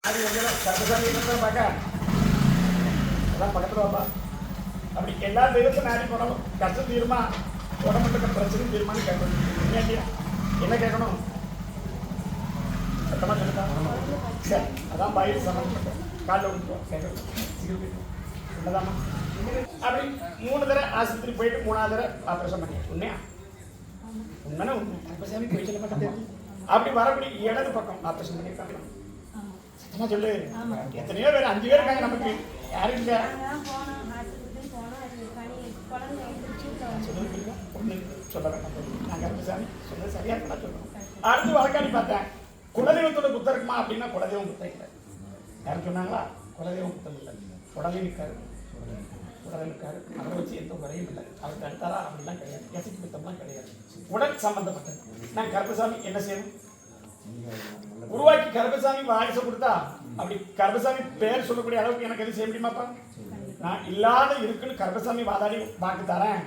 அது சட்டசாமி பார்க்க அதான் பக்கத்தில் வாப்பா. அப்படி எல்லா தெய்வத்தையும் நாடி போனாலும் கஷ்டம் தீருமா, உடம்புல பிரச்சனையும் தீருமான்னு கேட்கணும். இல்லையா என்ன கேட்கணும்? சத்தமாக சொல்லுதா? சரி, அதான் பயிர் சமைச்சு காலில் விட்டுருவோம் கேட்கணும். உண்மைதாம்மா? அப்படி 3 தடவை ஆஸ்பத்திரி போயிட்டு 3ஆவது தடவை ஆப்ரேஷன் பண்ணி உண்மையா? உண்மைனா உண்மை. கர்ப்பசாமி போய் சொல்ல மாட்டேன். அப்படி வரக்கூடிய இடது பக்கம் ஆப்ரேஷன் பண்ணியிருக்காங்க. சத்தமாக சொல்லு. எத்தனையோ பேர் 5 பேர் இருக்காங்க நமக்கு. யாரும் இல்லை. ஒன்று சொல்ல வேண்டாம். நான் கர்ப்பசாமி சொல்ல சரியா இருக்கா சொல்லணும். அடுத்து வழக்காடி பார்த்தேன். குலதெய்வத்தோட குத்தம் இருக்குமா அப்படின்னா குலதெய்வம் குத்தம் இல்லை. யாரும் சொன்னாங்களா? குலதெய்வம் குத்தம் இல்லை. உடனே நிற்காரு, உடனே நிற்காரு. அவரை வச்சு எந்த குறையும் இல்லை. அவர் தடுத்தாரா அப்படிலாம் கிடையாது. எசைக்கு குத்தம்லாம் கிடையாது. உடல் சம்பந்தப்பட்டது. நான் கர்ப்பசாமி என்ன செய்யணும்? உருவாக்கி கர்ப்பசாமி வாரிசை கொடுத்தா அப்படி கர்ப்பசாமி பேர் சொல்லக்கூடிய அளவுக்கு எனக்கு எது செய்ய முடியுமாப்பா? நான் இல்லாத இருக்குன்னு கர்ப்பசாமி வாதாடி வாக்கு தரேன்.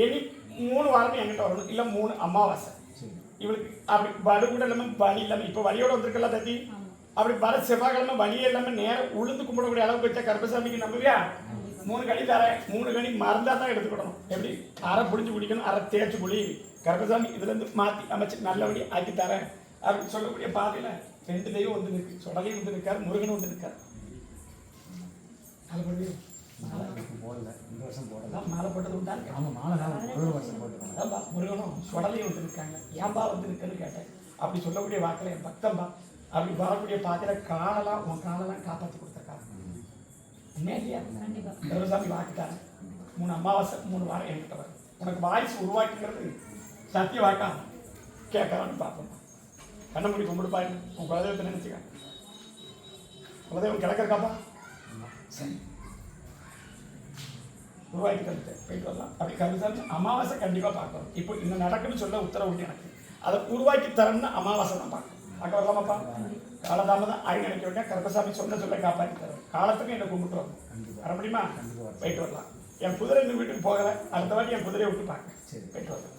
இனி 3 வாரம் என்கிட்ட வரணும், இல்லை 3 அமாவாசை. இவளுக்கு அப்படி வடு கூட இல்லாமல் வலி இல்லாமல் இப்போ வலியோட வந்திருக்கல தத்தி, அப்படி வர செவ்வாய்க்கிழமை வலியே இல்லாமல் நேரம் உளுந்து கும்பிடக்கூடிய அளவுக்கு வச்சா கர்ப்பசாமிக்கு நம்புவியா? 3 கனி தரேன். 3 கனி மறந்தா தான் எடுத்துக்கிடணும். எப்படி? அரை புடிஞ்சு குடிக்கணும், அரை தேய்ச்சி குடி. கர்ப்பசாமி இதுலேருந்து மாற்றி அமைச்சு நல்லபடி ஆக்கி தரேன் அப்படின்னு சொல்லக்கூடிய பாதையில் 2 தெய்வம் வந்து நிற்கு. சொடலையும் வந்து நிற்காரு, முருகனும் வந்து நிற்காரு. மாலை போட்டது உண்டா? முருகனும் சொடலையும் வந்து நிற்காங்க. ஏன்பா வந்து நிற்கன்னு கேட்டேன். அப்படி சொல்லக்கூடிய வாக்கில் என் பக்தம்பா. அப்படி வரக்கூடிய பாதையில் காலெல்லாம் உன் காலெல்லாம் காப்பாற்றி கொடுத்துருக்காங்க. உண்மையா இல்லையா? கர்ப்பசாமி வாக்குத்தாரு. 3 அமாவாசை 3 வாரம் என்கிட்ட வரும். உனக்கு வாய்ஸ் உருவாக்குங்கிறது சத்திய வாக்கா கேட்கலான்னு பார்ப்போம். கண்ண முடி கும்பிடுப்பாரு. உன் குலதெய்வத்தை நினைச்சுக்க. குலதெய்வம் கிடக்கிறக்காப்பா. சரி, உருவாக்கி தந்துட்டு போயிட்டு வரலாம். அப்படி கருதாச்சு அமாவாசை கண்டிப்பாக பார்க்கணும். இப்போ இன்னும் நடக்குன்னு சொல்ல உத்தரவு உண்டு எனக்கு. அதை உருவாக்கி தரணும்னு அமாவாசை தான் பார்க்கணும். பார்க்க வரலாமாப்பா? காலதாமதான் ஆகி நினைக்க வேண்டிய கர்ப்பசாமி சொல்ல காப்பாற்றி தரும். காலத்துக்கும் என்னை கும்பிட்டு வரணும். வர முடியுமா? போயிட்டு வரலாம். என் குதிரை இந்த வீட்டுக்கு போகலை. அடுத்த வாட்டி என் குதிரையை விட்டு பார்க்க போயிட்டு வரலாம்.